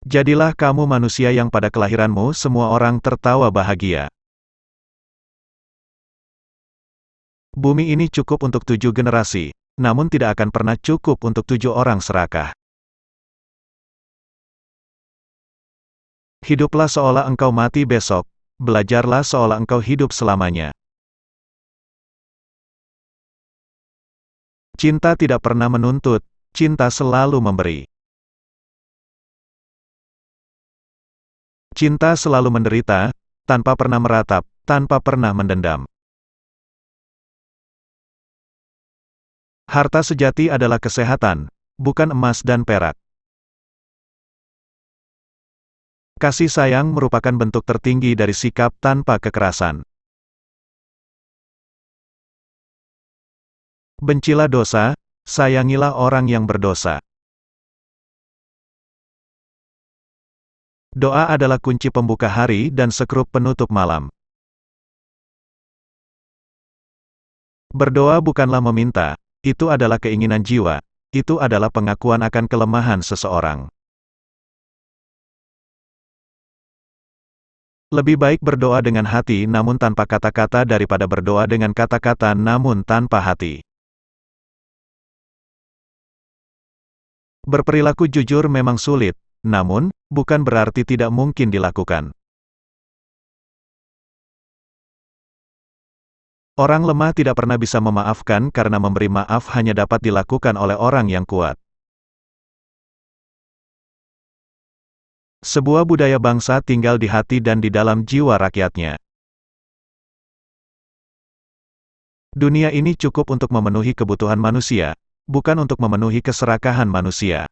Jadilah kamu manusia yang pada kelahiranmu semua orang tertawa bahagia. Bumi ini cukup untuk 7 generasi, namun tidak akan pernah cukup untuk 7 orang serakah. Hiduplah seolah engkau mati besok, belajarlah seolah engkau hidup selamanya. Cinta tidak pernah menuntut, cinta selalu memberi. Cinta selalu menderita, tanpa pernah meratap, tanpa pernah mendendam. Harta sejati adalah kesehatan, bukan emas dan perak. Kasih sayang merupakan bentuk tertinggi dari sikap tanpa kekerasan. Bencilah dosa, sayangilah orang yang berdosa. Doa adalah kunci pembuka hari dan sekrup penutup malam. Berdoa bukanlah meminta, itu adalah keinginan jiwa, itu adalah pengakuan akan kelemahan seseorang. Lebih baik berdoa dengan hati namun tanpa kata-kata daripada berdoa dengan kata-kata namun tanpa hati. Berperilaku jujur memang sulit, namun, bukan berarti tidak mungkin dilakukan. Orang lemah tidak pernah bisa memaafkan karena memberi maaf hanya dapat dilakukan oleh orang yang kuat. Sebuah budaya bangsa tinggal di hati dan di dalam jiwa rakyatnya. Dunia ini cukup untuk memenuhi kebutuhan manusia, bukan untuk memenuhi keserakahan manusia.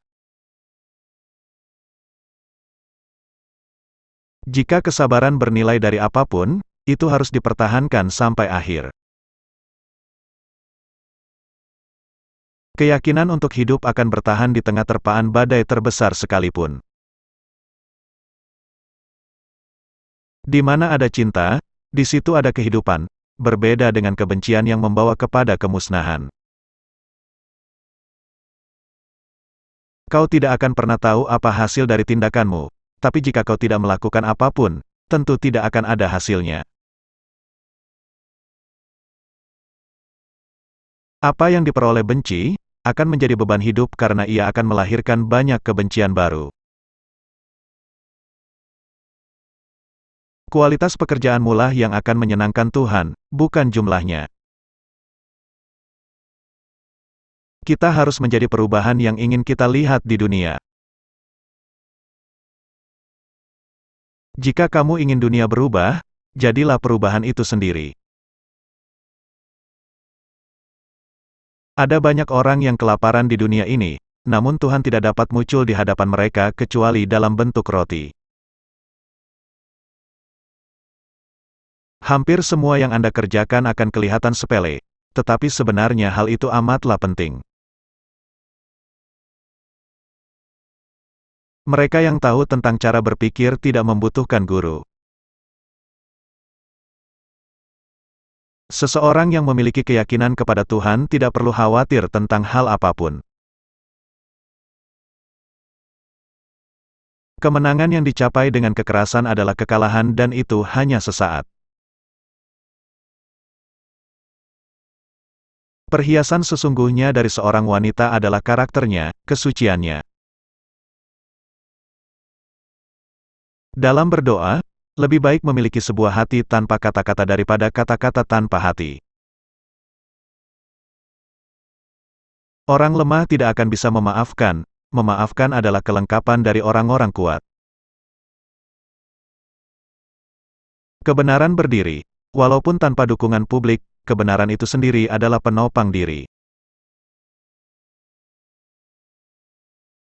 Jika kesabaran bernilai dari apapun, itu harus dipertahankan sampai akhir. Keyakinan untuk hidup akan bertahan di tengah terpaan badai terbesar sekalipun. Di mana ada cinta, di situ ada kehidupan, berbeda dengan kebencian yang membawa kepada kemusnahan. Kau tidak akan pernah tahu apa hasil dari tindakanmu, tapi jika kau tidak melakukan apapun, tentu tidak akan ada hasilnya. Apa yang diperoleh benci, akan menjadi beban hidup karena ia akan melahirkan banyak kebencian baru. Kualitas pekerjaanmu lah yang akan menyenangkan Tuhan, bukan jumlahnya. Kita harus menjadi perubahan yang ingin kita lihat di dunia. Jika kamu ingin dunia berubah, jadilah perubahan itu sendiri. Ada banyak orang yang kelaparan di dunia ini, namun Tuhan tidak dapat muncul di hadapan mereka kecuali dalam bentuk roti. Hampir semua yang Anda kerjakan akan kelihatan sepele, tetapi sebenarnya hal itu amatlah penting. Mereka yang tahu tentang cara berpikir tidak membutuhkan guru. Seseorang yang memiliki keyakinan kepada Tuhan tidak perlu khawatir tentang hal apapun. Kemenangan yang dicapai dengan kekerasan adalah kekalahan dan itu hanya sesaat. Perhiasan sesungguhnya dari seorang wanita adalah karakternya, kesuciannya. Dalam berdoa, lebih baik memiliki sebuah hati tanpa kata-kata daripada kata-kata tanpa hati. Orang lemah tidak akan bisa memaafkan, memaafkan adalah kelengkapan dari orang-orang kuat. Kebenaran berdiri, walaupun tanpa dukungan publik, kebenaran itu sendiri adalah penopang diri.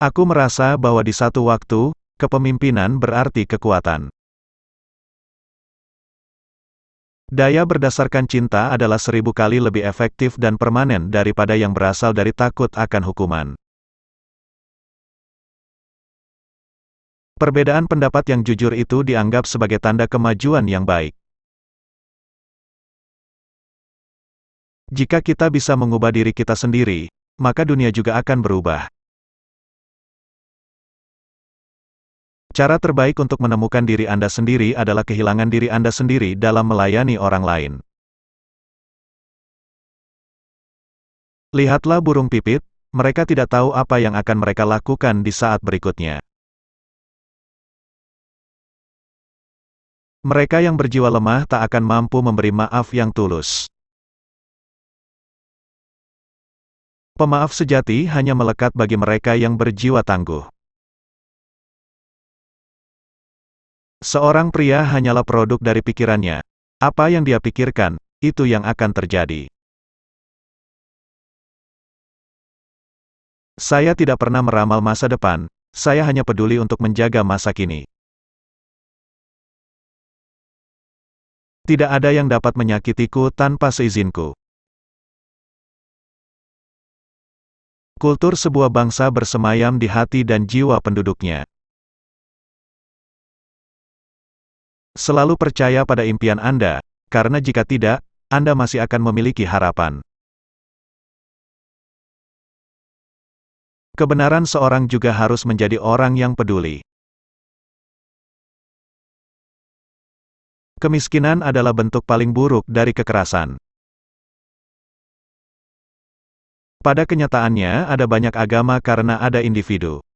Aku merasa bahwa di satu waktu, kepemimpinan berarti kekuatan. Daya berdasarkan cinta adalah 1000 kali lebih efektif dan permanen daripada yang berasal dari takut akan hukuman. Perbedaan pendapat yang jujur itu dianggap sebagai tanda kemajuan yang baik. Jika kita bisa mengubah diri kita sendiri, maka dunia juga akan berubah. Cara terbaik untuk menemukan diri Anda sendiri adalah kehilangan diri Anda sendiri dalam melayani orang lain. Lihatlah burung pipit, mereka tidak tahu apa yang akan mereka lakukan di saat berikutnya. Mereka yang berjiwa lemah tak akan mampu memberi maaf yang tulus. Pemaaf sejati hanya melekat bagi mereka yang berjiwa tangguh. Seorang pria hanyalah produk dari pikirannya. Apa yang dia pikirkan, itu yang akan terjadi. Saya tidak pernah meramal masa depan, saya hanya peduli untuk menjaga masa kini. Tidak ada yang dapat menyakitiku tanpa seizinku. Kultur sebuah bangsa bersemayam di hati dan jiwa penduduknya. Selalu percaya pada impian Anda, karena jika tidak, Anda masih akan memiliki harapan. Kebenaran seorang juga harus menjadi orang yang peduli. Kemiskinan adalah bentuk paling buruk dari kekerasan. Pada kenyataannya, ada banyak agama karena ada individu.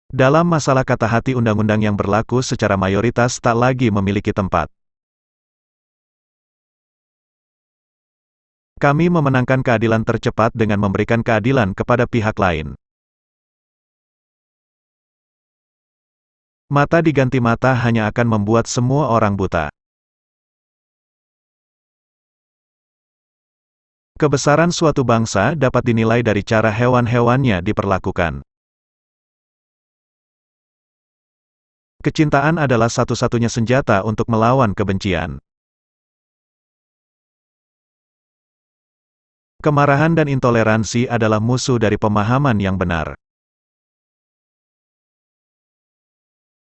Dalam masalah kata hati, undang-undang yang berlaku secara mayoritas tak lagi memiliki tempat. Kami memenangkan keadilan tercepat dengan memberikan keadilan kepada pihak lain. Mata diganti mata hanya akan membuat semua orang buta. Kebesaran suatu bangsa dapat dinilai dari cara hewan-hewannya diperlakukan. Kecintaan adalah satu-satunya senjata untuk melawan kebencian. Kemarahan dan intoleransi adalah musuh dari pemahaman yang benar.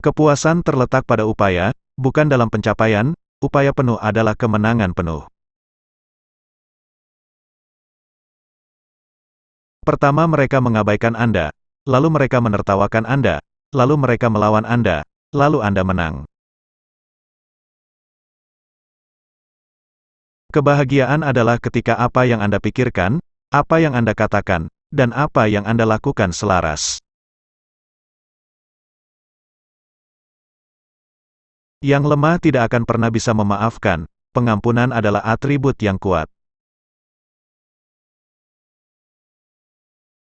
Kepuasan terletak pada upaya, bukan dalam pencapaian. Upaya penuh adalah kemenangan penuh. Pertama mereka mengabaikan Anda, lalu mereka menertawakan Anda, lalu mereka melawan Anda, lalu Anda menang. Kebahagiaan adalah ketika apa yang Anda pikirkan, apa yang Anda katakan, dan apa yang Anda lakukan selaras. Yang lemah tidak akan pernah bisa memaafkan, pengampunan adalah atribut yang kuat.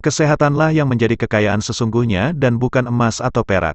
Kesehatanlah yang menjadi kekayaan sesungguhnya dan bukan emas atau perak.